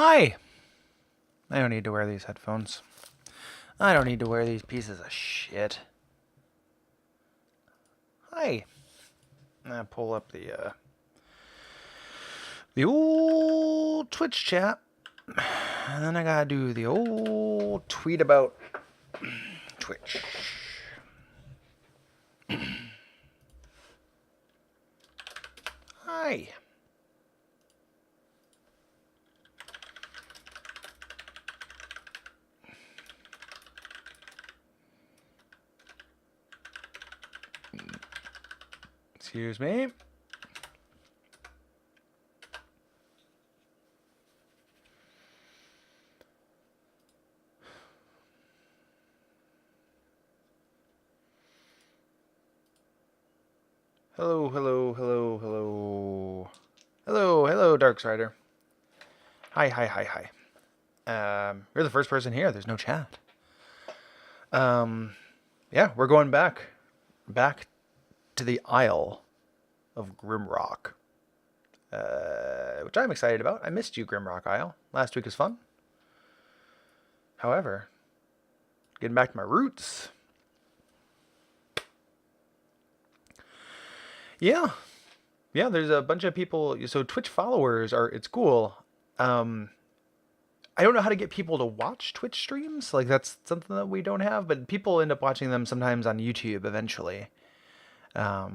Hi! I don't need to wear these headphones. I don't need to wear these pieces of shit. Hi! I pull up the old Twitch chat, and then I gotta do the old tweet about Twitch. Hi! Excuse me. Hello, hello, hello, hello. Hello, hello, Darksider. Hi, hi, hi, hi. You're the first person here. There's no chat. Yeah, we're going back to the Isle of Grimrock, which I'm excited about. I missed you, Grimrock Isle. Last week was fun. However, getting back to my roots. Yeah, there's a bunch of people. So Twitch followers it's cool. I don't know how to get people to watch Twitch streams. Like that's something that we don't have, but people end up watching them sometimes on YouTube eventually. Yeah.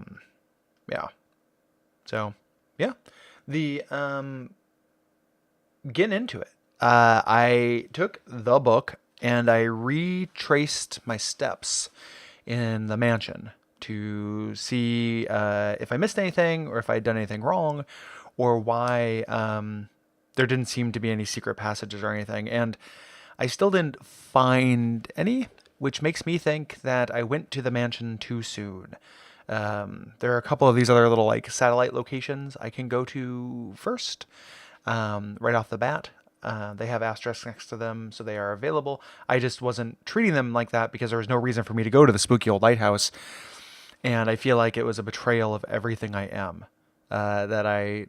So, yeah. The getting into it. I took the book and I retraced my steps in the mansion to see if I missed anything or if I'd done anything wrong or why there didn't seem to be any secret passages or anything. And I still didn't find any, which makes me think that I went to the mansion too soon. There are a couple of these other little like satellite locations I can go to first, right off the bat. They have asterisks next to them, so they are available. I just wasn't treating them like that because there was no reason for me to go to the spooky old lighthouse. And I feel like it was a betrayal of everything I am, that I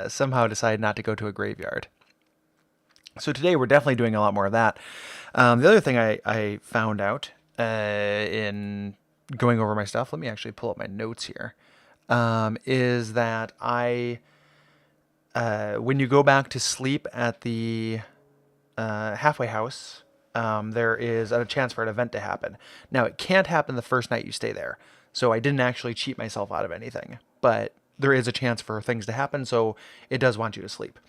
somehow decided not to go to a graveyard. So today we're definitely doing a lot more of that. The other thing I found out in going over my stuff, let me actually pull up my notes here, is that when you go back to sleep at the halfway house, there is a chance for an event to happen. Now, it can't happen the first night you stay there, so I didn't actually cheat myself out of anything, but there is a chance for things to happen, so it does want you to sleep.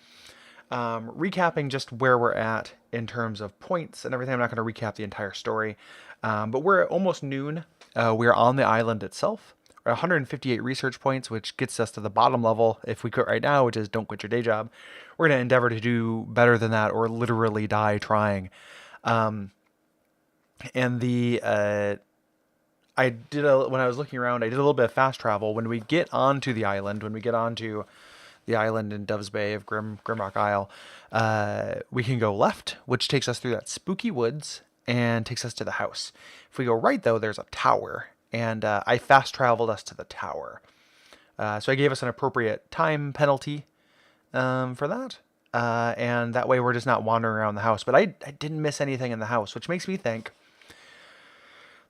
Recapping just where we're at in terms of points and everything. I'm not going to recap the entire story, but we're at almost noon. We're on the island itself. We're at 158 research points, which gets us to the bottom level if we quit right now, which is don't quit your day job. We're going to endeavor to do better than that or literally die trying. And I did when I was looking around, I did a little bit of fast travel. When we get onto the island, when we get onto the island in Dove's Bay of Grimrock Isle, we can go left, which takes us through that spooky woods and takes us to the house. If we go right, though, there's a tower, and I fast traveled us to the tower. So I gave us an appropriate time penalty for that, and that way we're just not wandering around the house. But I didn't miss anything in the house, which makes me think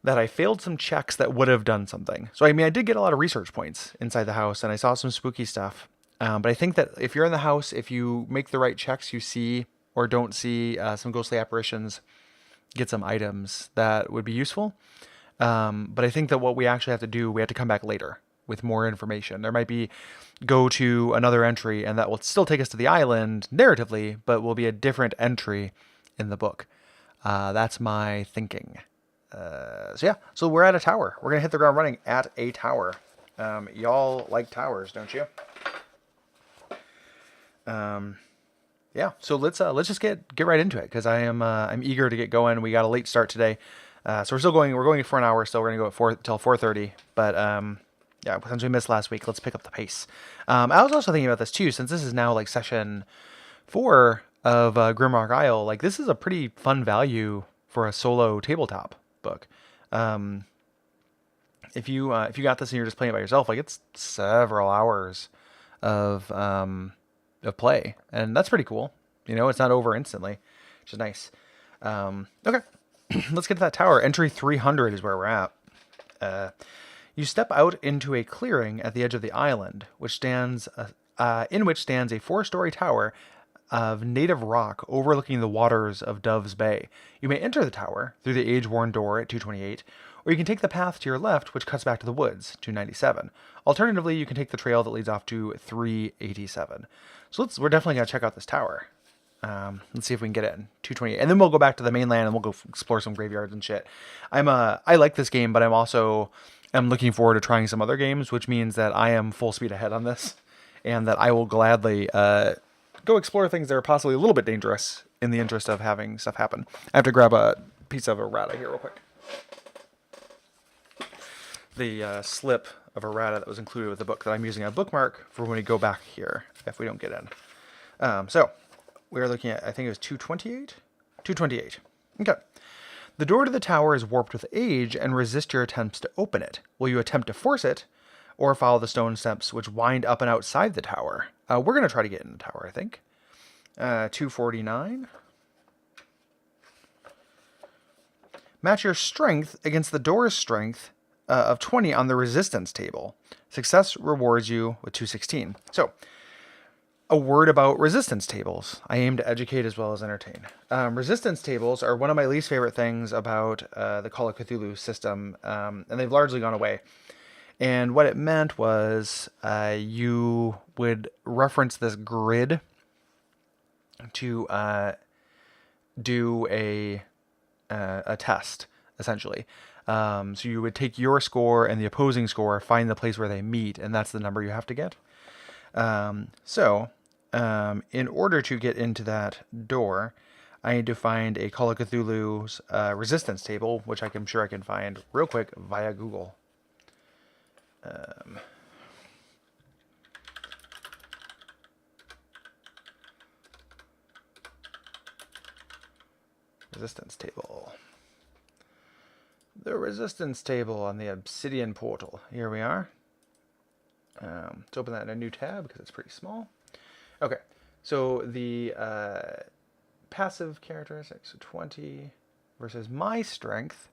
that I failed some checks that would have done something. So, I mean, I did get a lot of research points inside the house, and I saw some spooky stuff. But I think that if you're in the house, if you make the right checks, you see or don't see some ghostly apparitions, get some items that would be useful. But I think that what we actually have to do, we have to come back later with more information. There might be go to another entry, and that will still take us to the island narratively, but will be a different entry in the book. That's my thinking. So we're at a tower. We're gonna hit the ground running at a tower. Y'all like towers, don't you? Yeah. So let's just get right into it because I'm eager to get going. We got a late start today, so we're still going. We're going for an hour. Still, we're gonna go at 4 till 4:30. But yeah, since we missed last week, let's pick up the pace. I was also thinking about this too, since this is now like session 4 of Grimrock Isle. Like this is a pretty fun value for a solo tabletop book. If you got this and you're just playing it by yourself, like it's several hours of play, and that's pretty cool. You know, it's not over instantly, which is nice. Okay, let's get to that tower. Entry 300 is where we're at. You step out into a clearing at the edge of the island, in which stands a 4-story tower of native rock overlooking the waters of Dove's Bay. You may enter the tower through the age-worn door at 228, or you can take the path to your left, which cuts back to the woods, 297. Alternatively, you can take the trail that leads off to 387. So we're definitely going to check out this tower. Let's see if we can get in 228, and then we'll go back to the mainland and we'll go explore some graveyards and shit. I like this game, but I'm looking forward to trying some other games, which means that I am full speed ahead on this, and that I will gladly go explore things that are possibly a little bit dangerous in the interest of having stuff happen. I have to grab a piece of errata here real quick. The slip of errata that was included with the book that I'm using a bookmark for when we go back here if we don't get in. So we're looking at, I think it was 228? 228. Okay. The door to the tower is warped with age and resist your attempts to open it. Will you attempt to force it or follow the stone steps which wind up and outside the tower? We're going to try to get in the tower, I think. 249. Match your strength against the door's strength of 20 on the resistance table. Success rewards you with 216. So, a word about resistance tables. I aim to educate as well as entertain. Resistance tables are one of my least favorite things about the Call of Cthulhu system, and they've largely gone away. And what it meant was you would reference this grid to do a test, essentially. So you would take your score and the opposing score, find the place where they meet, and that's the number you have to get. In order to get into that door, I need to find a Call of Cthulhu's resistance table, which I'm sure I can find real quick via Google. Resistance table. The resistance table on the Obsidian portal. Here we are. Let's open that in a new tab because it's pretty small. Okay, so the passive characteristics, so 20 versus my strength,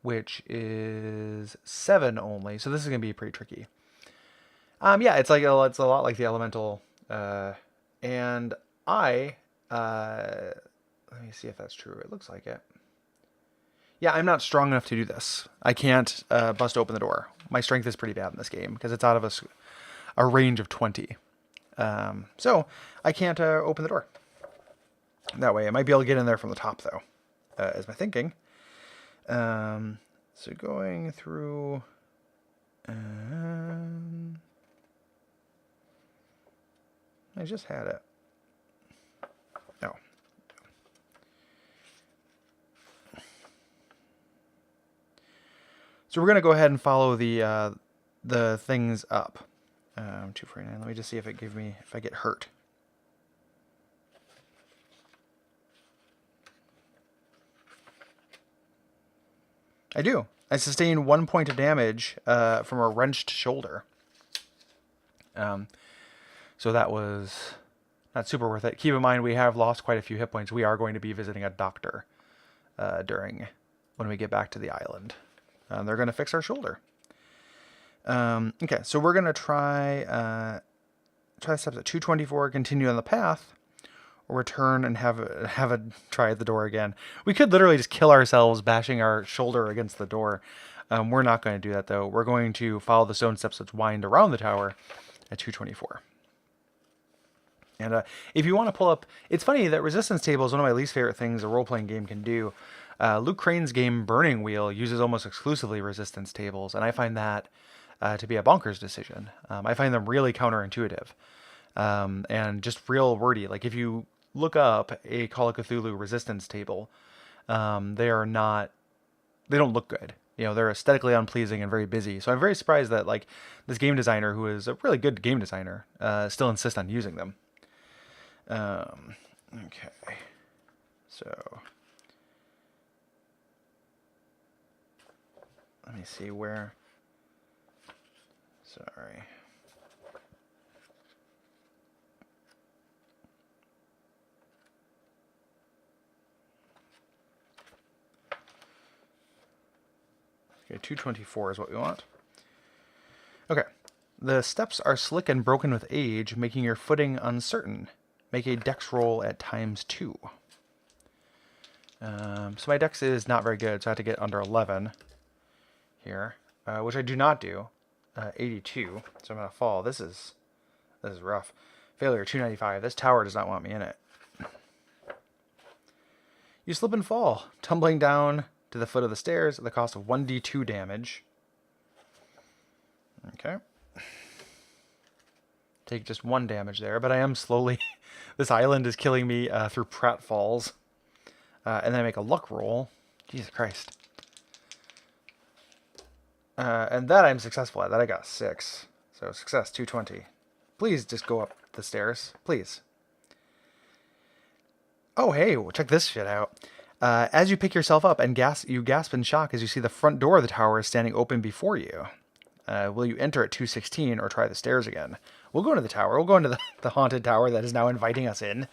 which is 7 only. So this is going to be pretty tricky. Yeah, it's a lot like the elemental. And let me see if that's true. It looks like it. Yeah, I'm not strong enough to do this. I can't bust open the door. My strength is pretty bad in this game because it's out of a range of 20. So I can't open the door. That way, I might be able to get in there from the top, though, is my thinking. So going through... I just had it. Oh. So we're going to go ahead and follow the things up. 249. Let me just see if if I get hurt. I do. I sustain 1 point of damage from a wrenched shoulder. So that was not super worth it. Keep in mind, we have lost quite a few hit points. We are going to be visiting a doctor when we get back to the island. They're going to fix our shoulder. Okay, so we're going to try steps at 224, continue on the path, or return and have a try at the door again. We could literally just kill ourselves bashing our shoulder against the door. We're not going to do that, though. We're going to follow the stone steps that wind around the tower at 224. And if you want to pull up... It's funny that Resistance Table is one of my least favorite things a role-playing game can do. Luke Crane's game Burning Wheel uses almost exclusively Resistance Tables, and I find that to be a bonkers decision. I find them really counterintuitive and just real wordy. Like if you look up a Call of Cthulhu Resistance Table, they don't look good. You know, they're aesthetically unpleasing and very busy. So I'm very surprised that like this game designer, who is a really good game designer, still insists on using them. Okay, so let me see where. Sorry. Okay, 224 is what we want. Okay. The steps are slick and broken with age, making your footing uncertain. Make a dex roll at ×2. So my dex is not very good, so I have to get under 11 here, which I do not do. 82, so I'm going to fall. This is rough. Failure, 295. This tower does not want me in it. You slip and fall, tumbling down to the foot of the stairs at the cost of 1d2 damage. Okay. Take just 1 damage there, but I am slowly... This island is killing me through pratfalls. And then I make a luck roll. Jesus Christ. And that I'm successful at. That I got 6. So success, 220. Please just go up the stairs. Please. Oh, hey, check this shit out. As you pick yourself up and you gasp in shock as you see the front door of the tower is standing open before you. Will you enter at 216 or try the stairs again? We'll go into the tower. We'll go into the haunted tower that is now inviting us in.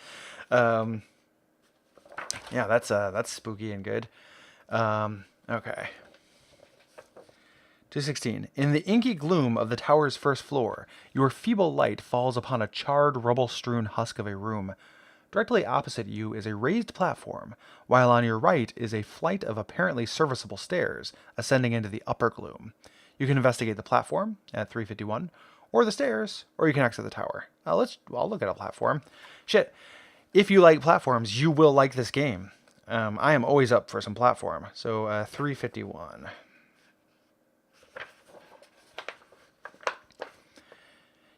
Yeah, that's spooky and good. Okay. 216. In the inky gloom of the tower's first floor, your feeble light falls upon a charred, rubble-strewn husk of a room. Directly opposite you is a raised platform, while on your right is a flight of apparently serviceable stairs ascending into the upper gloom. You can investigate the platform at 351, or the stairs, or you can exit the tower. I'll look at a platform. Shit, if you like platforms, you will like this game. I am always up for some platform. So 351.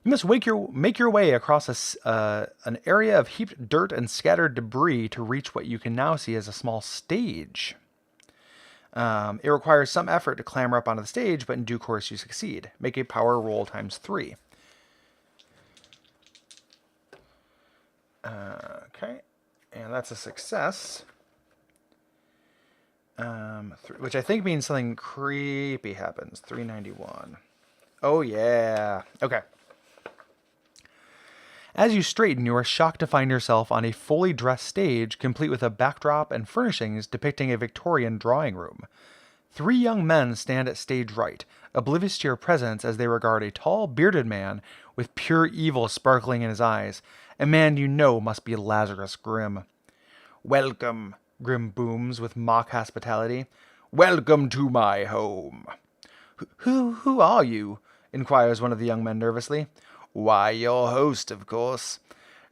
You must make your way across an area of heaped dirt and scattered debris to reach what you can now see as a small stage. It requires some effort to clamber up onto the stage, but in due course you succeed. Make a power roll ×3. Okay, and that's a success. Which I think means something creepy happens. 391. Oh yeah. Okay. As you straighten, you are shocked to find yourself on a fully dressed stage, complete with a backdrop and furnishings depicting a Victorian drawing room. 3 young men stand at stage right, oblivious to your presence as they regard a tall, bearded man with pure evil sparkling in his eyes, a man you know must be Lazarus Grim. "Welcome," Grim booms with mock hospitality. "Welcome to my home." Who are you?" inquires one of the young men nervously. "Why, your host, of course,"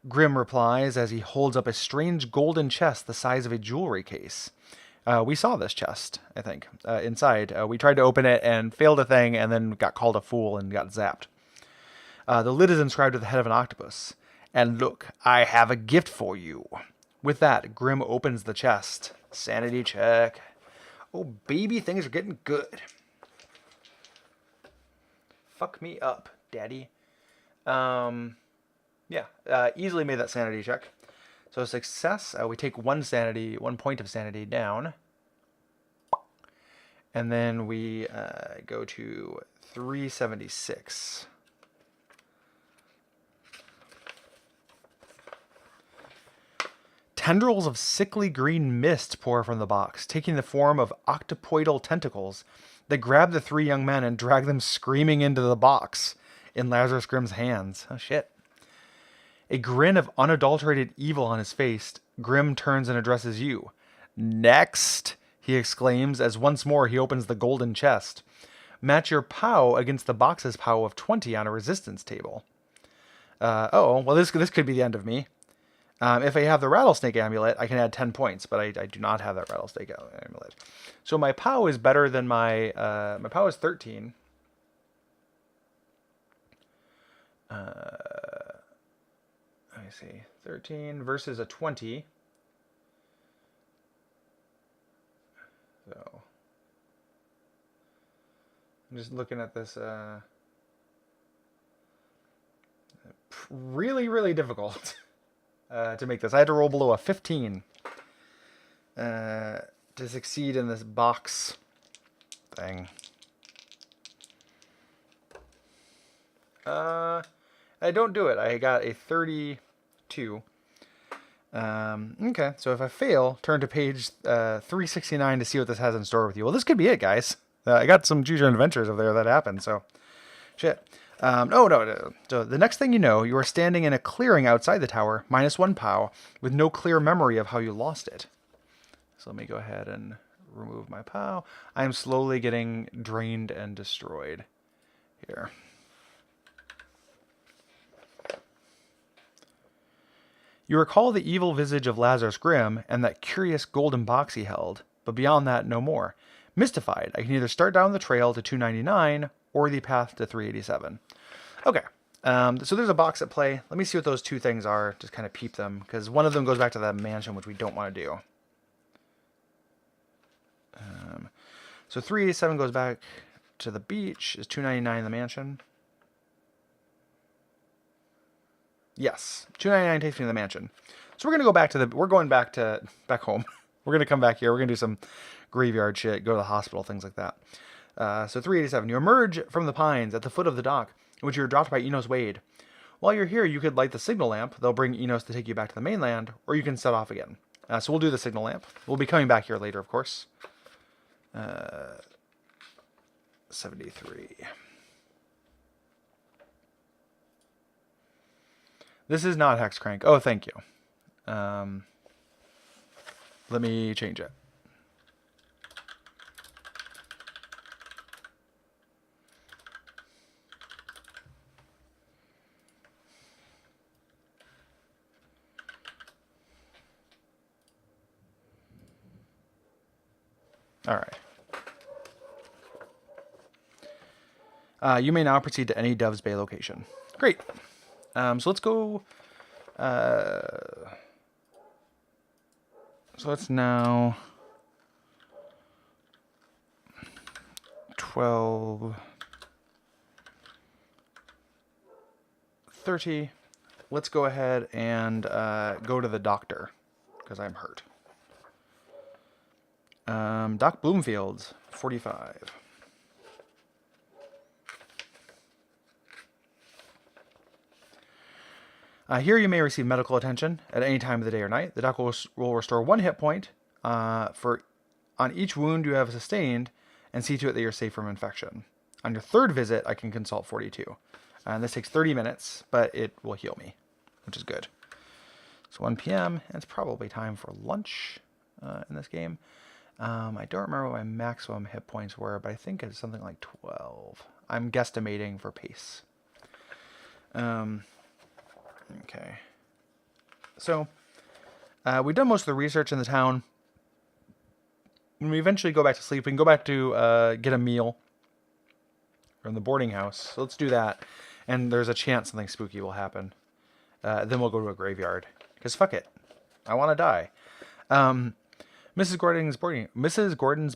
Grim replies as he holds up a strange golden chest the size of a jewelry case. We saw this chest, I think, inside. We tried to open it and failed a thing and then got called a fool and got zapped. The lid is inscribed with the head of an octopus. "And look, I have a gift for you." With that, Grim opens the chest. Sanity check. Oh, baby, things are getting good. Fuck me up, daddy. Easily made that sanity check. So success, we take 1 point of sanity down. And then we go to 376. Tendrils of sickly green mist pour from the box, taking the form of octopoidal tentacles that grab the 3 young men and drag them screaming into the box in Lazarus Grim's hands. Oh, shit. A grin of unadulterated evil on his face, Grim turns and addresses you. "Next," he exclaims as once more he opens the golden chest. Match your POW against the box's POW of 20 on a resistance table. This could be the end of me. If I have the rattlesnake amulet, I can add 10 points, but I do not have that rattlesnake amulet. So my POW is better than my POW is 13. Let me see. 13 versus a 20. So I'm just looking at this. Really, really difficult to make this. I had to roll below a 15 to succeed in this box thing. I don't do it. I got a 32. Okay, so if I fail, turn to page 369 to see what this has in store with you. Well, this could be it, guys. I got some Choose Your Own Adventures over there that happened, so shit. No. So the next thing you know, you are standing in a clearing outside the tower, -1 POW, with no clear memory of how you lost it. So let me go ahead and remove my POW. I am slowly getting drained and destroyed here. You recall the evil visage of Lazarus Grimm and that curious golden box he held, but beyond that, no more. Mystified, I can either start down the trail to 299 or the path to 387. Okay, so there's a box at play. Let me see what those two things are, just kind of peep them, because one of them goes back to that mansion, which we don't want to do. So 387 goes back to the beach. Is 299 the mansion? Yes, 299 takes me to the mansion. So we're gonna go back to back home. We're gonna come back here. We're gonna do some graveyard shit, go to the hospital, things like that. So 387. You emerge from the pines at the foot of the dock, in which you were dropped by Enos Wade. While you're here, you could light the signal lamp. They'll bring Enos to take you back to the mainland, or you can set off again. So we'll do the signal lamp. We'll be coming back here later, of course. 73. This is not Hexcrank. Oh, thank you. Let me change it. All right. You may now proceed to any Doves Bay location. Great. So let's go. So it's now 12:30. Let's go ahead and go to the doctor because I'm hurt. Doc Bloomfield's 45. Here you may receive medical attention at any time of the day or night. The doc will restore 1 hit point on each wound you have sustained and see to it that you're safe from infection. On your 3rd visit, I can consult 42. And this takes 30 minutes, but it will heal me, which is good. So 1 p.m., and it's probably time for lunch in this game. I don't remember what my maximum hit points were, but I think it's something like 12. I'm guesstimating for pace. Okay. So, we've done most of the research in the town. When we eventually go back to sleep, we can go back to get a meal from the boarding house. So let's do that. And there's a chance something spooky will happen. Then we'll go to a graveyard. Because fuck it. I want to die. Mrs. Gordon's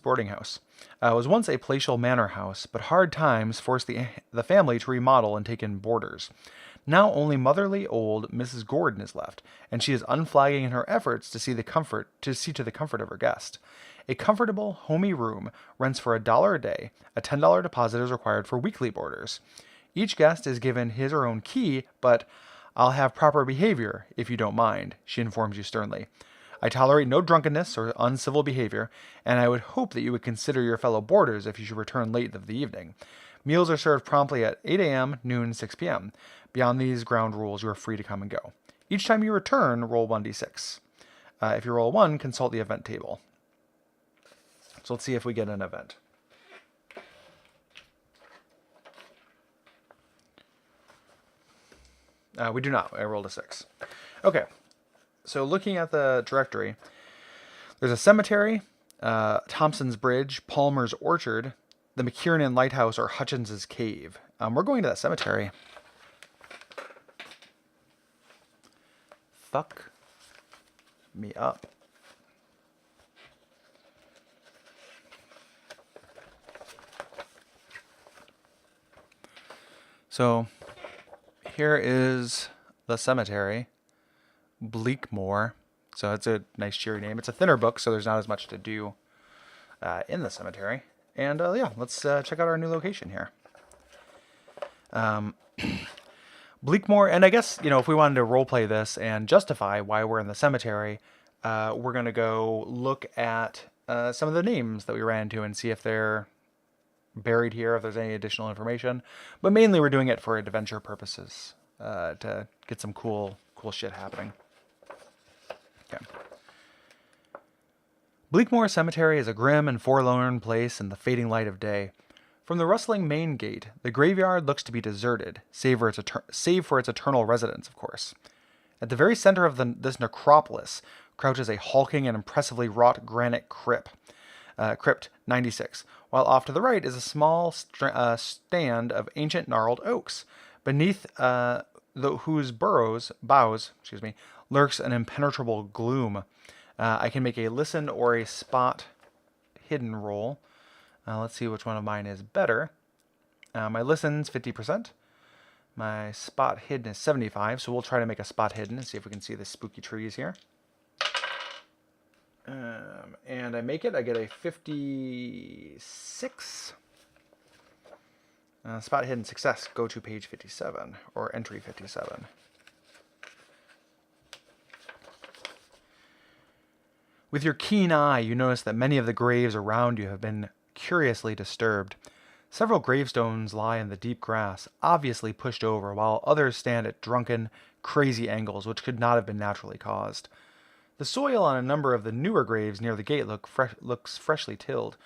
boarding house was once a palatial manor house, but hard times forced the family to remodel and take in boarders. Now only motherly old Mrs. Gordon is left, and she is unflagging in her efforts to see to the comfort of her guest. A comfortable, homey room rents for $1 a day. A $10 deposit is required for weekly boarders. Each guest is given his or her own key, but I'll have proper behavior, if you don't mind, she informs you sternly. I tolerate no drunkenness or uncivil behavior, and I would hope that you would consider your fellow boarders if you should return late of the evening. Meals are served promptly at 8 a.m., noon, 6 p.m. Beyond these ground rules, you are free to come and go. Each time you return, roll 1d6. If you roll 1, consult the event table. So let's see if we get an event. We do not. I rolled a 6. Okay. So looking at the directory, there's a cemetery, Thompson's Bridge, Palmer's Orchard, the McKiernan Lighthouse, or Hutchins's Cave. We're going to that cemetery. Fuck me up. So here is the cemetery, Bleakmore. So it's a nice cheery name. It's a thinner book, so there's not as much to do in the cemetery. And yeah, let's check out our new location here. Bleakmore, and I guess, if we wanted to roleplay this and justify why we're in the cemetery, we're going to go look at some of the names that we ran into and see if they're buried here if there's any additional information. But mainly we're doing it for adventure purposes, to get some cool shit happening. Okay. Bleakmoor Cemetery is a grim and forlorn place in the fading light of day. From the rustling main gate, the graveyard looks to be deserted, save for its eternal residents, of course. At the very center of this necropolis crouches a hulking and impressively wrought granite crypt 96, while off to the right is a small stand of ancient gnarled oaks, beneath whose boughs, lurks an impenetrable gloom. I can make a listen or a spot hidden roll. Let's see which one of mine is better. My listen's 50%. My spot hidden is 75, so we'll try to make a spot hidden and see if we can see the spooky trees here. And I make it. I get a 56. Spot hidden success. Go to page 57, or entry 57. With your keen eye, you notice that many of the graves around you have been curiously disturbed. Several gravestones lie in the deep grass, obviously pushed over, while others stand at drunken, crazy angles which could not have been naturally caused. The soil on a number of the newer graves near the gate looks freshly tilled,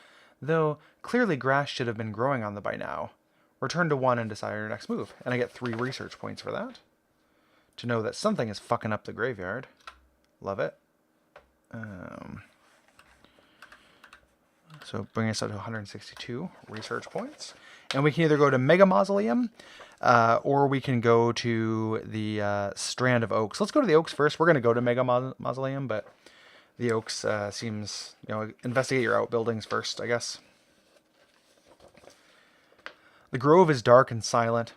though clearly grass should have been growing on them by now. Return to 1 and decide your next move, and I get 3 research points for that. To know that something is fucking up the graveyard. Love it. So bring us up to 162 research points. And we can either go to Mega Mausoleum, or we can go to the Strand of Oaks. Let's go to the Oaks first. We're going to go to Mega Mausoleum, but the Oaks seems, investigate your outbuildings first, I guess. The grove is dark and silent,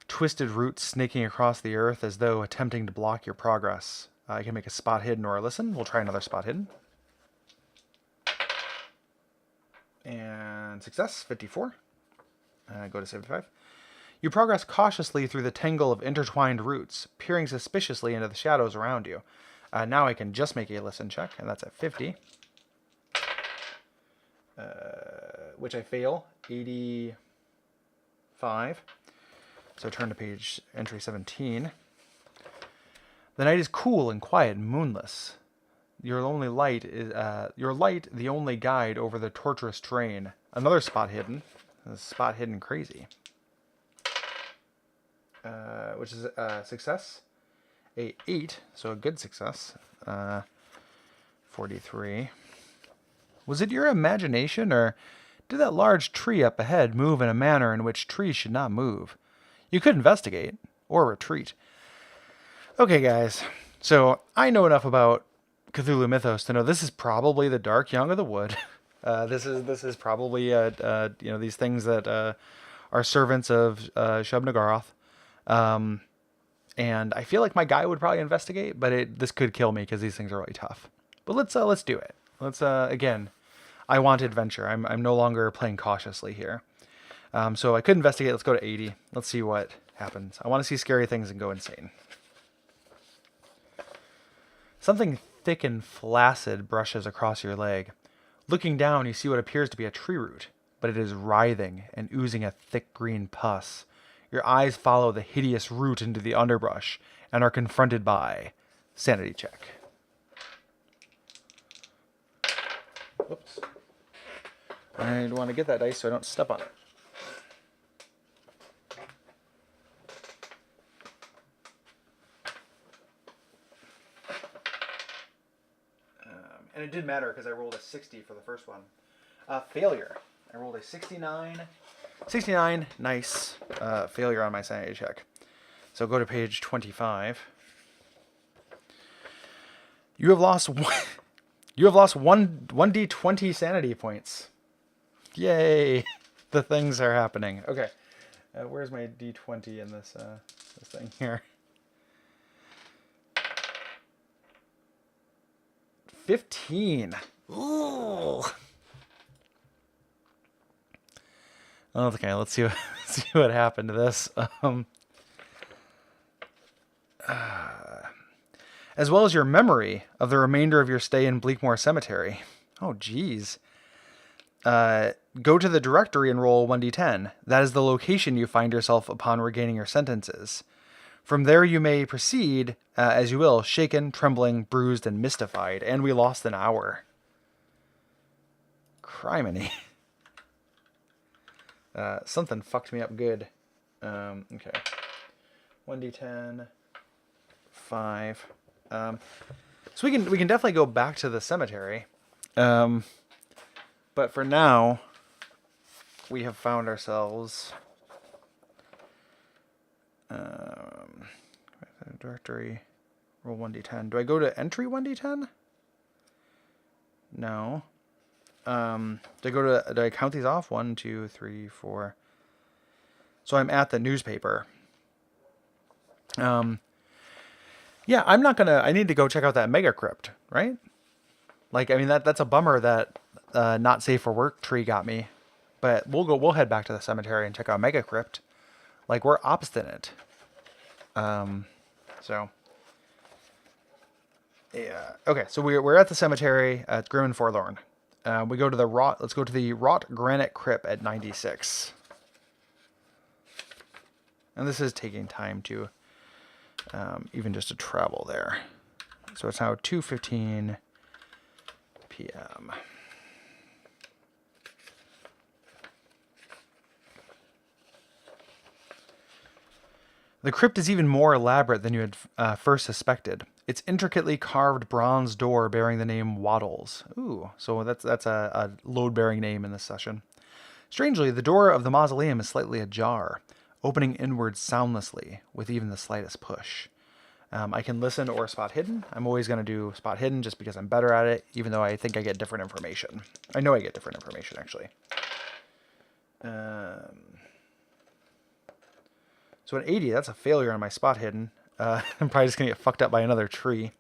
twisted roots snaking across the earth as though attempting to block your progress. I can make a spot hidden or a listen. We'll try another spot hidden. And success, 54. Go to 75. You progress cautiously through the tangle of intertwined roots, peering suspiciously into the shadows around you. Now I can just make a listen check, and that's at 50. Which I fail, 85. So turn to page entry 17. The night is cool and quiet and moonless. Your light, the only guide over the torturous terrain. Another spot hidden. Spot hidden crazy. Which is a success. A 8, so a good success. 43. Was it your imagination, or did that large tree up ahead move in a manner in which trees should not move? You could investigate, or retreat. Okay, guys. So I know enough about Cthulhu mythos to know this is probably the Dark Young of the Wood. This is probably these things that are servants of Shub-Niggurath. And I feel like my guy would probably investigate, but this could kill me because these things are really tough. But let's do it. Let's again. I want adventure. I'm no longer playing cautiously here. So I could investigate. Let's go to 80. Let's see what happens. I want to see scary things and go insane. Something thick and flaccid brushes across your leg. Looking down, you see what appears to be a tree root, but it is writhing and oozing a thick green pus. Your eyes follow the hideous root into the underbrush and are confronted by sanity check. Whoops. I want to get that dice so I don't step on it. And it did matter because I rolled a 60 for the first one. Failure. I rolled a 69. 69, nice. Failure on my sanity check. So go to page 25. You have lost one. You have lost 1d20 sanity points. Yay! The things are happening. Okay, where's my d20 in this thing here? 15. Ooh. Okay, let's see what happened to this. As well as your memory of the remainder of your stay in Bleakmoor Cemetery. Oh, geez. Go to the directory and roll 1d10. That is the location you find yourself upon regaining your sentences. From there you may proceed, as you will, shaken, trembling, bruised, and mystified. And we lost an hour. Criminy. Something fucked me up good. Okay. 1d10. 5. So we can definitely go back to the cemetery. But for now, we have found ourselves directory, roll 1d10. Do I go to entry 1d10? No. Do I count these off? 1, 2, 3, 4. So I'm at the newspaper. Yeah, I'm not gonna. I need to go check out that mega crypt, right? Like, I mean, that's a bummer that not safe for work tree got me. But we'll head back to the cemetery and check out mega crypt. Like, we're obstinate. So yeah. Okay, so we're at the cemetery at Grim and Forlorn. We go to the wrought. Let's go to the wrought granite crypt at 96. And this is taking time to even just to travel there. So it's now 2:15 p.m. The crypt is even more elaborate than you had first suspected. Its intricately carved bronze door bearing the name Waddles. Ooh, so that's a load-bearing name in this session. Strangely, the door of the mausoleum is slightly ajar, opening inward soundlessly with even the slightest push. I can listen or spot hidden. I'm always going to do spot hidden just because I'm better at it, even though I think I get different information. I know I get different information, actually. So an 80, that's a failure on my spot hidden. I'm probably just going to get fucked up by another tree.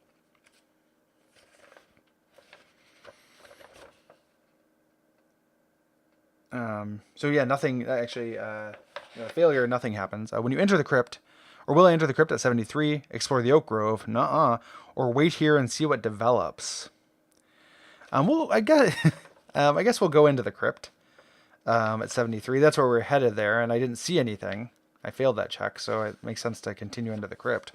So yeah, nothing, actually, failure, nothing happens. When you enter the crypt, or will I enter the crypt at 73, explore the oak grove, nuh-uh, or wait here and see what develops? Well, I guess we'll go into the crypt at 73. That's where we're headed there, and I didn't see anything. I failed that check, so it makes sense to continue into the crypt.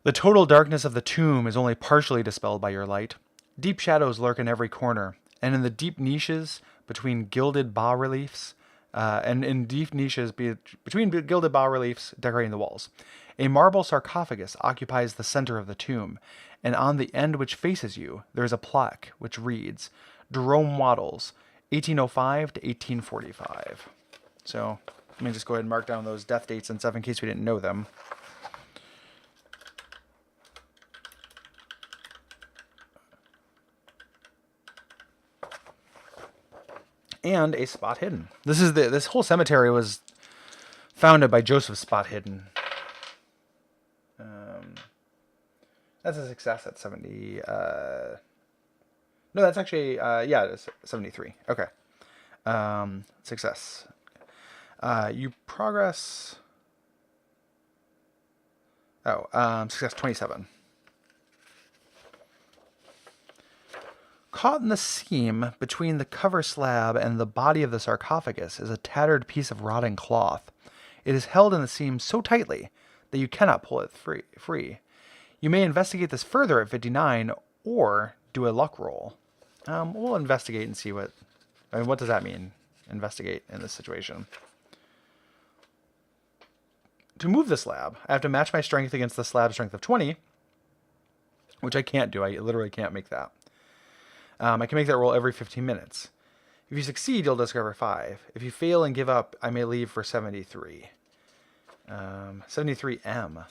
The total darkness of the tomb is only partially dispelled by your light. Deep shadows lurk in every corner, and in the deep niches between gilded bas-reliefs, between gilded bas-reliefs decorating the walls, a marble sarcophagus occupies the center of the tomb, and on the end which faces you, there is a plaque which reads, Jerome Waddles, 1805 to 1845. So let me just go ahead and mark down those death dates and stuff in case we didn't know them. And a spot hidden. This whole cemetery was founded by Joseph Spot Hidden. That's a success at 70. No, that's actually it's 73. Okay. Success. You progress. Success 27. Caught in the seam between the cover slab and the body of the sarcophagus is a tattered piece of rotting cloth. It is held in the seam so tightly that you cannot pull it free. You may investigate this further at 59 or do a luck roll. We'll investigate and see what does that mean, investigate in this situation. To move the slab, I have to match my strength against the slab strength of 20, which I can't do. I literally can't make that. I can make that roll every 15 minutes. If you succeed, you'll discover 5. If you fail and give up, I may leave for 73. 73M.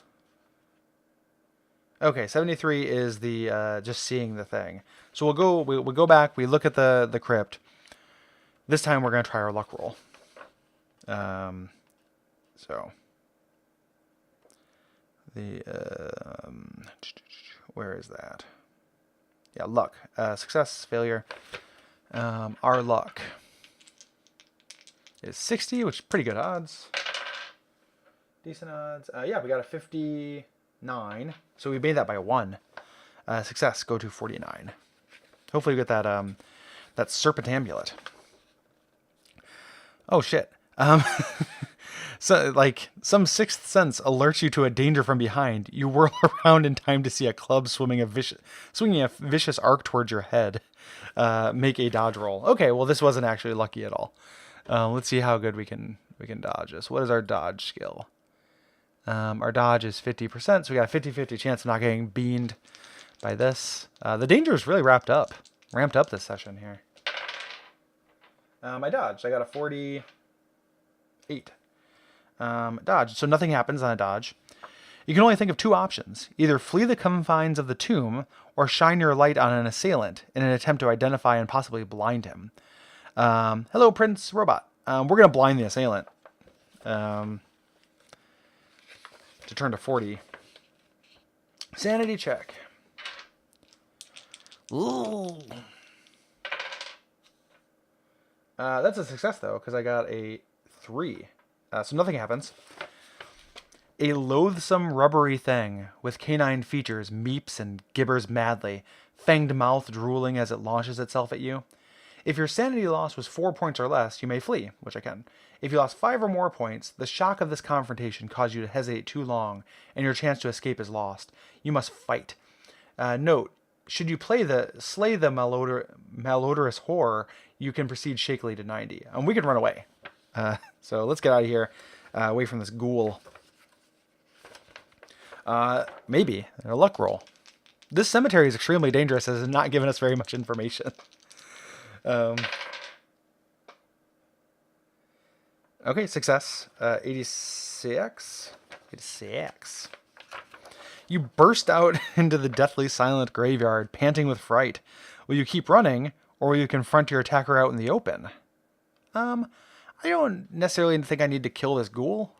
Okay, 73 is the just seeing the thing. So we'll go back, we look at the crypt. This time we're going to try our luck roll. So where is that? Yeah, luck. Success, failure. Our luck is 60, which is pretty good odds. Decent odds. Yeah, we got a 59. So we made that by 1. Success, go to 49. Hopefully we get that That's Serpent Amulet. Oh shit. So, like, some sixth sense alerts you to a danger from behind. You whirl around in time to see a club swinging a vicious arc towards your head. Make a dodge roll. Okay, well, this wasn't actually lucky at all. Let's see how good we can dodge this. What is our dodge skill? Our dodge is 50%, so we got a 50-50 chance of not getting beamed by this. The danger is really ramped up this session here. I dodged. I got a 48. Dodge. So nothing happens on a dodge. You can only think of two options. Either flee the confines of the tomb or shine your light on an assailant in an attempt to identify and possibly blind him. Hello, Prince Robot. We're going to blind the assailant. To turn to 40. Sanity check. Ooh. That's a success, though, because I got a 3. So nothing happens. A loathsome rubbery thing with canine features meeps and gibbers madly, fanged mouth drooling as it launches itself at you. If your sanity loss was 4 points or less, you may flee, which I can. If you lost 5 or more points, the shock of this confrontation caused you to hesitate too long, and your chance to escape is lost. You must fight. Note, should you slay the malodorous horror, you can proceed shakily to 90. And we can run away. So let's get out of here, away from this ghoul. Maybe a luck roll. This cemetery is extremely dangerous, as it's not giving us very much information. Okay, success. 86. 86. You burst out into the deathly silent graveyard, panting with fright. Will you keep running, or will you confront your attacker out in the open? I don't necessarily think I need to kill this ghoul.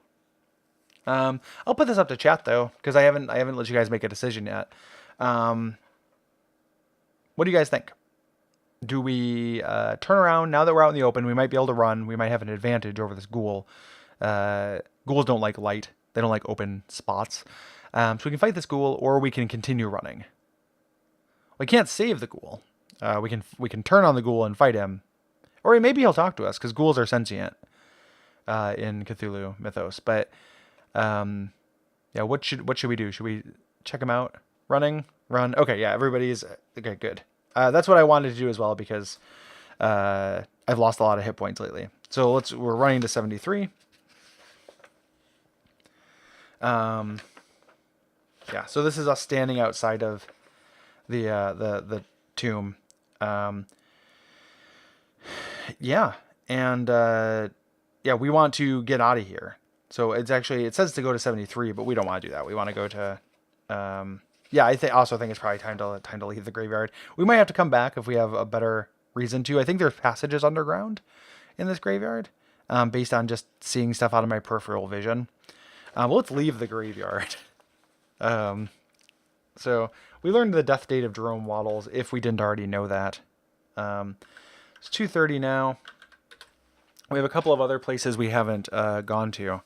I'll put this up to chat though, because I haven't let you guys make a decision yet. What do you guys think? Do we turn around now that we're out in the open? We might be able to run. We might have an advantage over this ghoul. Ghouls don't like light. They don't like open spots. So we can fight this ghoul, or we can continue running. We can't save the ghoul. We can turn on the ghoul and fight him. Or maybe he'll talk to us, because ghouls are sentient in Cthulhu mythos. But yeah, what should we do? Should we check him out? Running? Run. Okay, yeah, everybody's... Okay, good. That's what I wanted to do as well, because I've lost a lot of hit points lately. So we're running to 73. Yeah, so this is us standing outside of the tomb. Yeah, and yeah, we want to get out of here. So it says to go to 73, but we don't want to do that. We want to go to yeah, I also think it's probably time to leave the graveyard. We might have to come back if we have a better reason to. I think there's passages underground in this graveyard, based on just seeing stuff out of my peripheral vision. Well, let's leave the graveyard. So we learned the death date of Jerome Waddles, if we didn't already know that. It's 2:30 now. We have a couple of other places we haven't gone to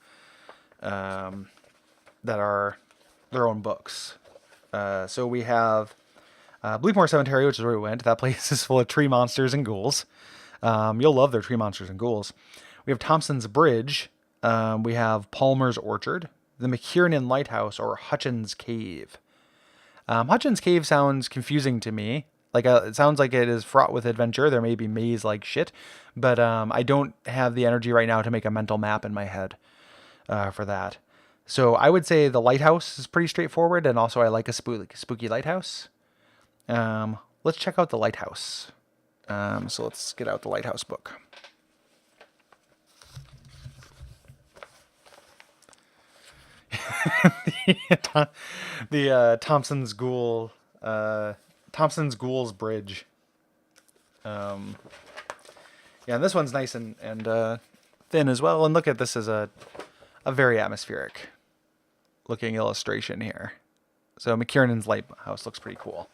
that are their own books. So we have Bleakmore Cemetery, which is where we went. That place is full of tree monsters and ghouls. You'll love their tree monsters and ghouls. We have Thompson's Bridge. We have Palmer's Orchard, the McKiernan Lighthouse, or Hutchins Cave. Hutchins Cave sounds confusing to me. Like it sounds like it is fraught with adventure. There may be maze-like shit, but I don't have the energy right now to make a mental map in my head for that. So I would say the lighthouse is pretty straightforward, and also I like a spooky lighthouse. Let's check out the lighthouse. So let's get out the lighthouse book. the Thompson's Ghouls Bridge. Yeah, and this one's nice and thin as well. And look at this as a very atmospheric looking illustration here. So McKiernan's lighthouse looks pretty cool.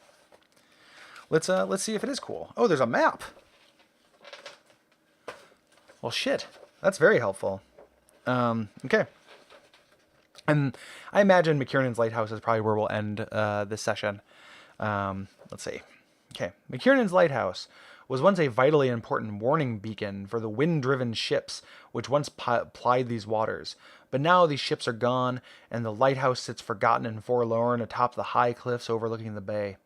Let's see if it is cool. Oh, there's a map. Well, shit. That's very helpful. Okay. And I imagine McKiernan's Lighthouse is probably where we'll end this session. Let's see. Okay. McKiernan's Lighthouse was once a vitally important warning beacon for the wind-driven ships which once plied these waters. But now these ships are gone, and the lighthouse sits forgotten and forlorn atop the high cliffs overlooking the bay.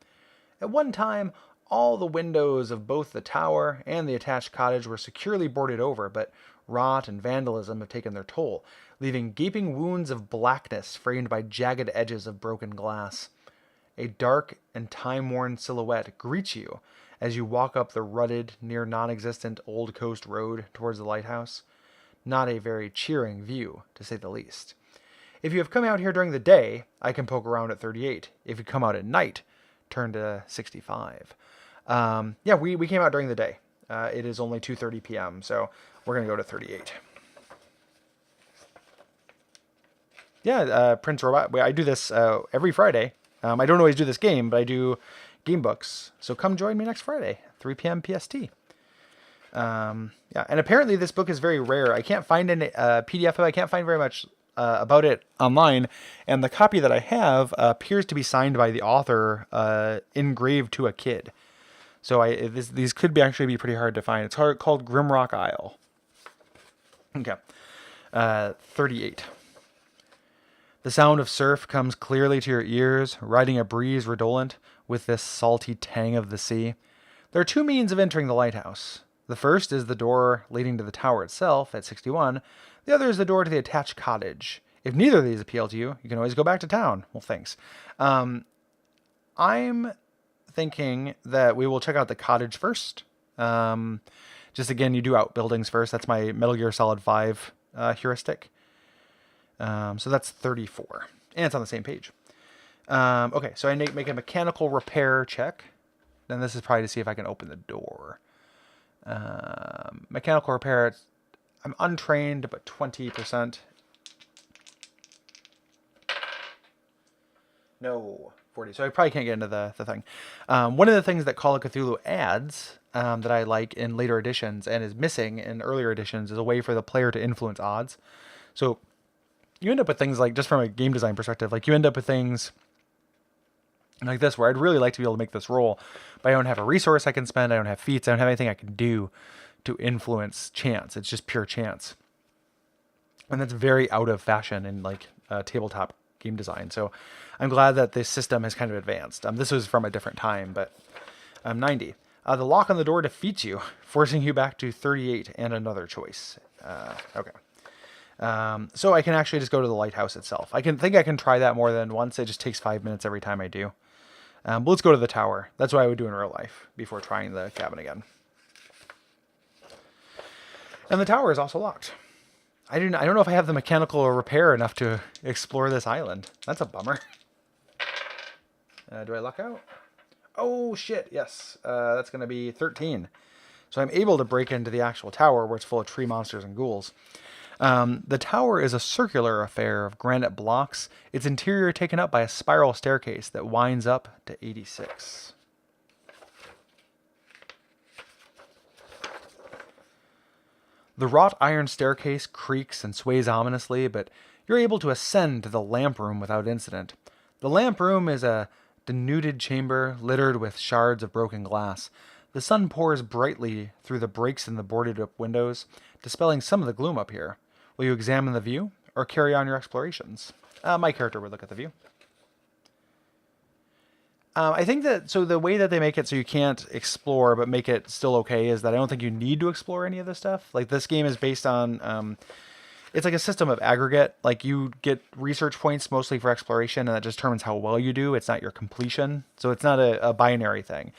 At one time, all the windows of both the tower and the attached cottage were securely boarded over, but rot and vandalism have taken their toll, leaving gaping wounds of blackness framed by jagged edges of broken glass. A dark and time-worn silhouette greets you as you walk up the rutted, near non-existent Old Coast Road towards the lighthouse. Not a very cheering view, to say the least. If you have come out here during the day, I can poke around at 38. If you come out at night, turn to 65. Yeah, we came out during the day. It is only 2:30 p.m., so we're going to go to 38. Yeah, Prince Robot. I do this every Friday. I don't always do this game, but I do game books. So come join me next Friday, 3 p.m. PST. Yeah, and apparently this book is very rare. I can't find any PDF. I can't find very much about it online, and the copy that I have appears to be signed by the author, engraved to a kid. So these could actually be pretty hard to find. It's called Grimrock Isle. Okay, 38. The sound of surf comes clearly to your ears, riding a breeze redolent with this salty tang of the sea. There are two means of entering the lighthouse. The first is the door leading to the tower itself at 61. The other is the door to the attached cottage. If neither of these appeal to you, you can always go back to town. Well, thanks. I'm thinking that we will check out the cottage first. Just again, you do outbuildings first. That's my Metal Gear Solid 5 heuristic. So that's 34. And it's on the same page. Okay, so I make a mechanical repair check. Then this is probably to see if I can open the door. Mechanical repair, I'm untrained, but 20%. No, 40. So I probably can't get into the thing. One of the things that Call of Cthulhu adds that I like in later editions and is missing in earlier editions is a way for the player to influence odds. So you end up with things like, just from a game design perspective, like you end up with things like this, where I'd really like to be able to make this roll, but I don't have a resource I can spend, I don't have feats, I don't have anything I can do to influence chance. It's just pure chance. And that's very out of fashion in like tabletop game design. So I'm glad that this system has kind of advanced. This was from a different time, but 90. The lock on the door defeats you, forcing you back to 38 and another choice. Okay. So I can actually just go to the lighthouse itself. I can try that more than once. It just takes 5 minutes every time I do. But let's go to the tower. That's what I would do in real life before trying the cabin again. And the tower is also locked. I don't know if I have the mechanical repair enough to explore this island. That's a bummer. Do I luck out? Oh shit, yes. That's going to be 13. So I'm able to break into the actual tower where it's full of tree monsters and ghouls. The tower is a circular affair of granite blocks, its interior taken up by a spiral staircase that winds up to 86. The wrought iron staircase creaks and sways ominously, but you're able to ascend to the lamp room without incident. The lamp room is a denuded chamber littered with shards of broken glass. The sun pours brightly through the breaks in the boarded-up windows, dispelling some of the gloom up here. Will you examine the view, or carry on your explorations? My character would look at the view. I think that, so the way that they make it so you can't explore, but make it still okay, is that I don't think you need to explore any of this stuff. Like, this game is based on, it's like a system of aggregate. Like, you get research points mostly for exploration, and that just determines how well you do. It's not your completion. So it's not a binary thing.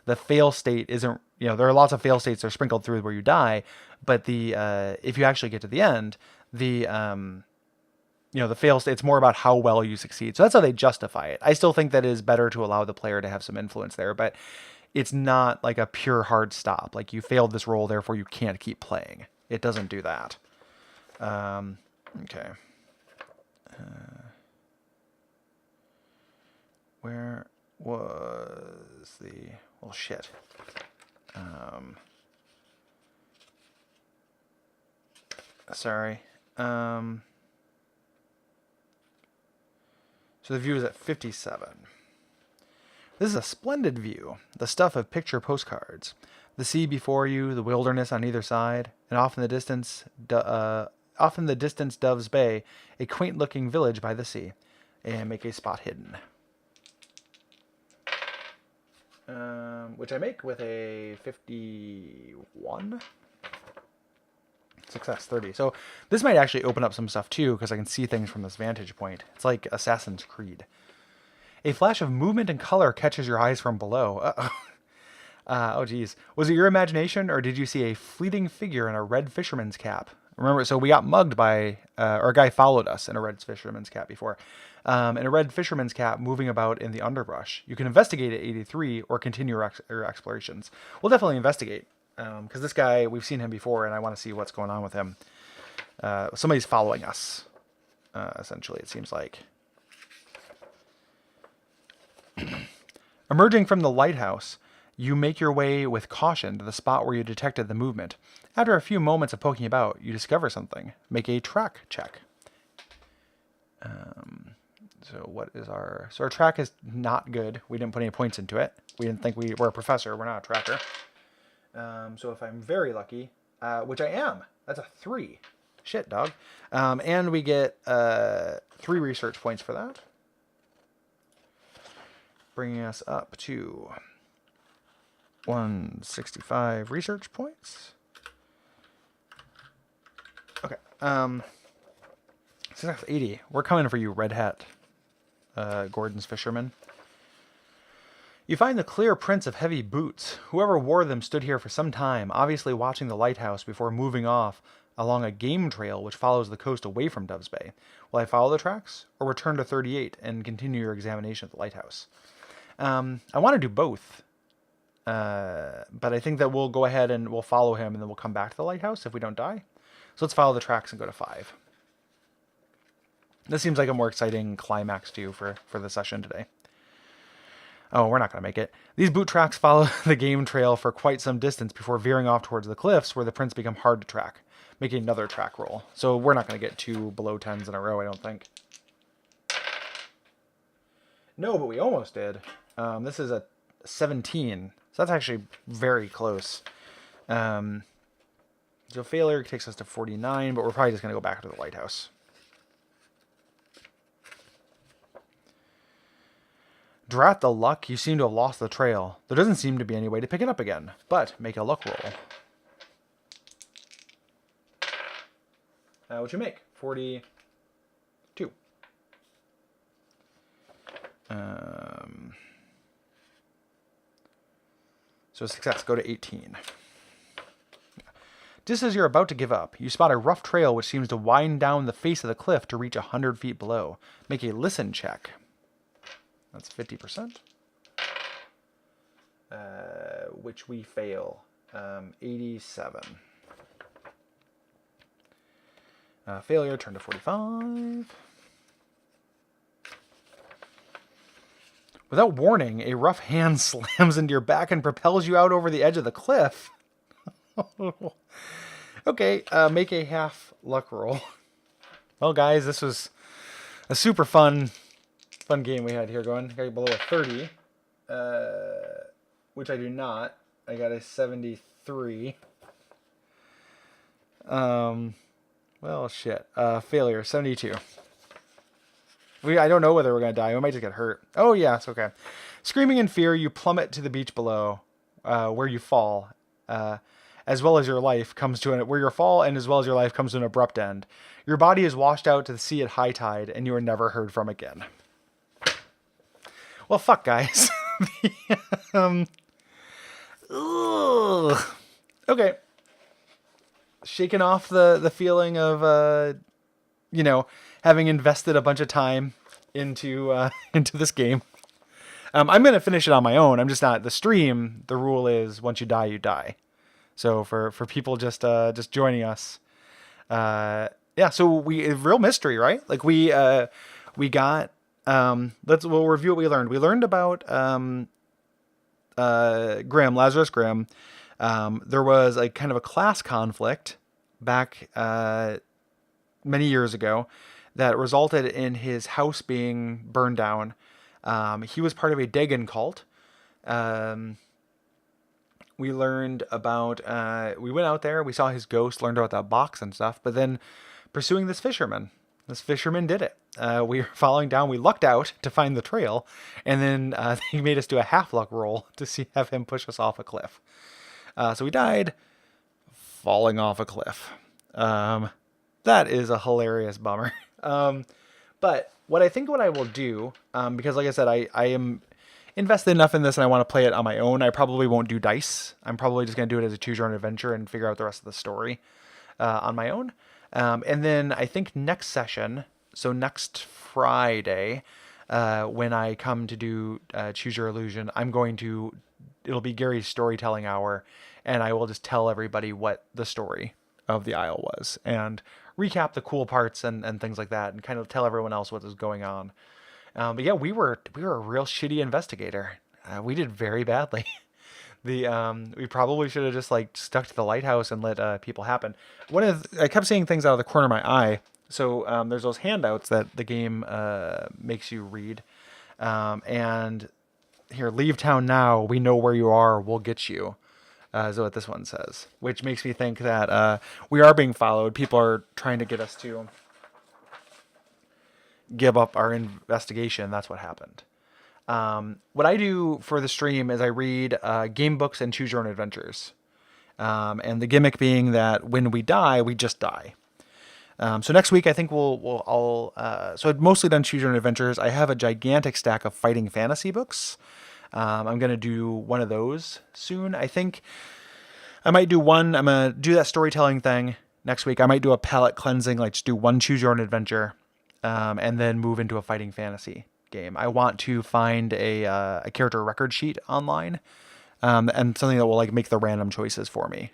The fail state isn't, there are lots of fail states that are sprinkled through where you die, but if you actually get to the end, the fail state, it's more about how well you succeed. So that's how they justify it. I still think that it is better to allow the player to have some influence there, but it's not like a pure hard stop. Like, you failed this roll, therefore you can't keep playing. It doesn't do that. Okay. Where was the... Well, shit. Sorry. So the view is at 57. This is a splendid view, the stuff of picture postcards. The sea before you, the wilderness on either side, and off in the distance, Dove's Bay, a quaint-looking village by the sea, and make a spot hidden. Which I make with a 51. Success 30. So this might actually open up some stuff too, because I can see things from this vantage point. It's like Assassin's Creed. A flash of movement and color catches your eyes from below. Uh-oh. Oh geez. Was it your imagination, or did you see a fleeting figure in a red fisherman's cap? Remember, so we got mugged by, or a guy followed us in a red fisherman's cap before. In a red fisherman's cap moving about in the underbrush. You can investigate at 83 or continue your explorations. We'll definitely investigate, because this guy, we've seen him before, and I want to see what's going on with him. Somebody's following us, essentially, it seems like. Emerging from the lighthouse, you make your way with caution to the spot where you detected the movement. After a few moments of poking about, you discover something. Make a track check. So what is our... So our track is not good. We didn't put any points into it. We didn't think we were a professor. We're not a tracker. So if I'm very lucky, which I am, that's a 3. Shit, dog. And we get 3 research points for that. Bringing us up to 165 research points. Okay. So that's 80. We're coming for you, Red Hat. Gordon's fisherman. You find the clear prints of heavy boots. Whoever wore them stood here for some time, obviously watching the lighthouse before moving off along a game trail which follows the coast away from Dove's Bay. Will I follow the tracks, or return to 38 and continue your examination of the lighthouse? I want to do both. But I think that we'll go ahead and we'll follow him, and then we'll come back to the lighthouse if we don't die. So let's follow the tracks and go to 5. This seems like a more exciting climax too for the session today. Oh, we're not going to make it. These boot tracks follow the game trail for quite some distance before veering off towards the cliffs where the prints become hard to track. Making another track roll. So we're not going to get 2 below 10s in a row, I don't think. No, but we almost did. This is a 17. So that's actually very close. So failure takes us to 49, but we're probably just going to go back to the lighthouse. Drat the luck, you seem to have lost the trail. There doesn't seem to be any way to pick it up again, but make a luck roll. What'd you make? 42. So success, go to 18. Just as you're about to give up, you spot a rough trail which seems to wind down the face of the cliff to reach 100 feet below. Make a listen check. That's 50%. Which we fail. 87. Failure, turn to 45. Without warning, a rough hand slams into your back and propels you out over the edge of the cliff. Okay, make a half luck roll. Well, guys, this was a super fun game we had here going. Got below a 30, which I do not. I got a 73. Well, shit. Failure, 72. I don't know whether we're going to die. We might just get hurt. Oh, yeah, it's okay. Screaming in fear, you plummet to the beach below, where you fall, as well as your life comes to where your fall and as well as your life comes to an abrupt end. Your body is washed out to the sea at high tide, and you are never heard from again. Well, fuck, guys. Okay. Shaking off the feeling of, having invested a bunch of time into this game. I'm going to finish it on my own. I'm just not... The stream, the rule is once you die, you die. So for people just joining us... yeah, so real mystery, right? Like we got... we'll review what we learned. We learned about Grimm, Lazarus Grimm. There was a kind of a class conflict back many years ago that resulted in his house being burned down. He was part of a Dagon cult, We learned about, we went out there, we saw his ghost, learned about that box and stuff, but then pursuing this fisherman. This fisherman did it. We were following down, we lucked out to find the trail, and then they made us do a half luck roll to have him push us off a cliff. So we died falling off a cliff. That is a hilarious bummer. But what I will do, because like I said, I am invested enough in this and I want to play it on my own. I probably won't do dice. I'm probably just going to do it as a choose your own adventure and figure out the rest of the story on my own. And then I think next session, so next Friday, when I come to do Choose Your Illusion, it'll be Gary's storytelling hour, and I will just tell everybody what the story of the Isle was and recap the cool parts and things like that, and kind of tell everyone else what was going on. But yeah, we were a real shitty investigator. We did very badly. We probably should have just like stuck to the lighthouse and let people happen. I kept seeing things out of the corner of my eye. So there's those handouts that the game makes you read, and here, leave town now. We know where you are. We'll get you. Is what this one says, which makes me think that we are being followed. People are trying to get us to give up our investigation. That's what happened. What I do for the stream is I read game books and choose your own adventures. And the gimmick being that when we die, we just die. So next week, I think so I've mostly done choose your own adventures. I have a gigantic stack of fighting fantasy books. I'm going to do one of those soon. I think I might do one. I'm going to do that storytelling thing next week. I might do a palette cleansing, like just do one choose your own adventure, and then move into a fighting fantasy game. I want to find a character record sheet online, and something that will like make the random choices for me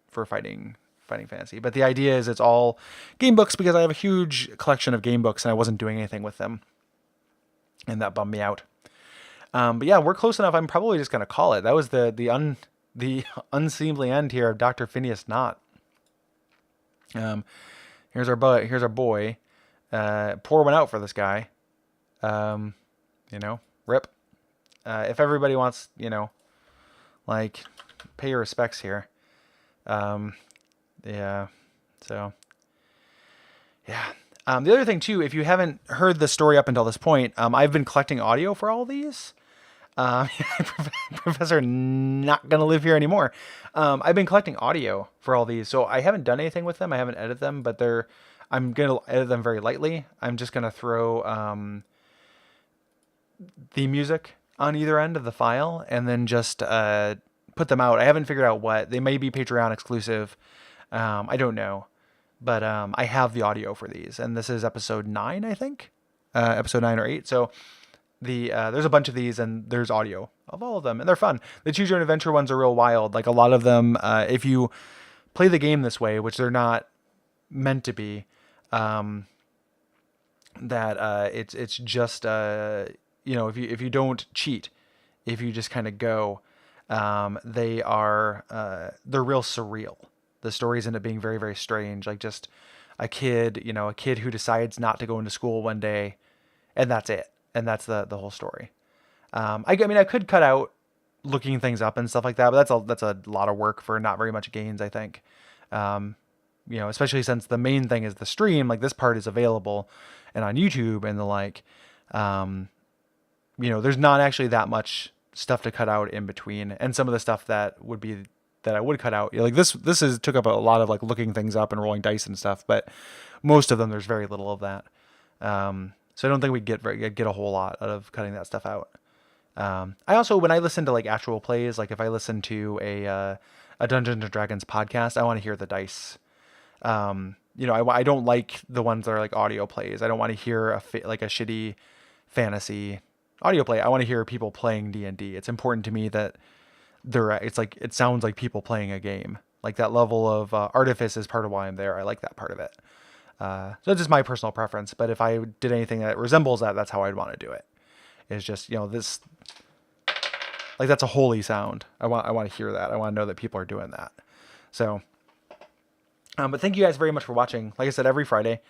for fighting fantasy. But the idea is it's all game books because I have a huge collection of game books and I wasn't doing anything with them, and that bummed me out. But yeah, we're close enough. I'm probably just gonna call it. That was the unseemly end here of Dr. Phineas Knott. Here's our boy. Pour one out for this guy. Rip. If everybody wants, like, pay your respects here. Yeah. So, yeah. The other thing too, if you haven't heard the story up until this point, I've been collecting audio for all these. Professor not gonna live here anymore. I've been collecting audio for all these, so I haven't done anything with them. I haven't edited them, but I'm gonna edit them very lightly. I'm just gonna throw the music on either end of the file and then just put them out. I haven't figured out what they may be Patreon exclusive. I don't know, but I have the audio for these, and this is episode 9, I think, episode 9 or 8. So there's a bunch of these, and there's audio of all of them, and they're fun. The Choose Your Own Adventure ones are real wild. Like a lot of them, if you play the game this way, which they're not meant to be, it's just if you don't cheat, if you just kind of go, they're real surreal. The stories end up being very, very strange. Like just a kid who decides not to go into school one day, and that's it. And that's the whole story. I could cut out looking things up and stuff like that, but that's a lot of work for not very much gains, I think. Especially since the main thing is the stream, like this part is available and on YouTube and the like. There's not actually that much stuff to cut out in between, and some of the stuff that I would cut out, like this took up a lot of like looking things up and rolling dice and stuff, but most of them there's very little of that. So I don't think we get a whole lot out of cutting that stuff out. I also, when I listen to like actual plays, like if I listen to a Dungeons and Dragons podcast, I want to hear the dice. I don't like the ones that are like audio plays. I don't want to hear a shitty fantasy audio play. I want to hear people playing D&D. It's important to me that it sounds like people playing a game. Like that level of artifice is part of why I'm there. I like that part of it. So it's just my personal preference, but if I did anything that resembles that, that's how I'd want to do it. It's just, this, like that's a holy sound. I want to hear that. I want to know that people are doing that. So, but thank you guys very much for watching. Like I said, every Friday,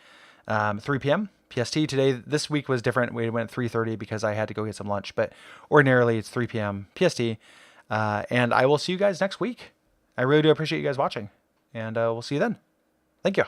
3 p.m. PST. This week was different. We went 3:30 because I had to go get some lunch, but ordinarily it's 3 p.m. PST. And I will see you guys next week. I really do appreciate you guys watching, and we'll see you then. Thank you.